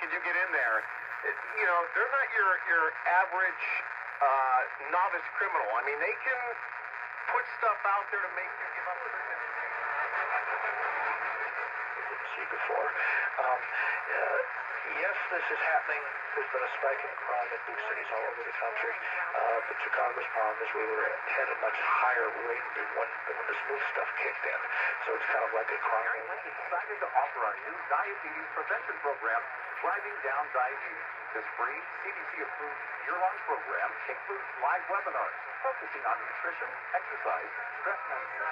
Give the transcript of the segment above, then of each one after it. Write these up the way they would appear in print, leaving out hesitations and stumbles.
can you get in there? You know, they're not your average novice criminal. I mean, they can put stuff out there to make you give up. See before. Yes, this is happening. There's been a spike in crime in big cities all over the country. But Chicago's problem is we were at a much higher rate when this new stuff kicked in. So it's kind of like a crime. We decided to offer our new diabetes prevention program, Driving Down Diabetes. This free CDC-approved year-long program includes live webinars focusing on nutrition, exercise, stress management.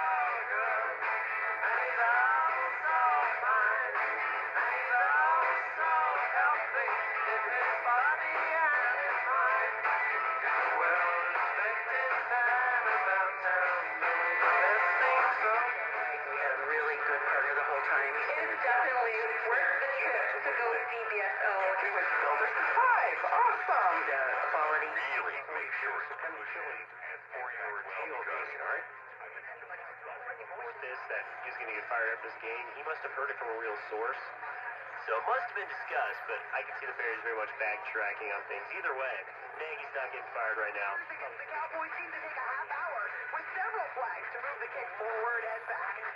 Definitely worth the trip to go see BSO. Builders 5. Awesome. Quality. Really make sure it's chili for your tailgating, all right? With this, that he's going to get fired up this game, he must have heard it from a real source. So it must have been discussed, but I can see the Bears very much backtracking on things. Either way, Nagy's not getting fired right now. The Cowboys seem to take a half hour with several flags to move the kick forward and back.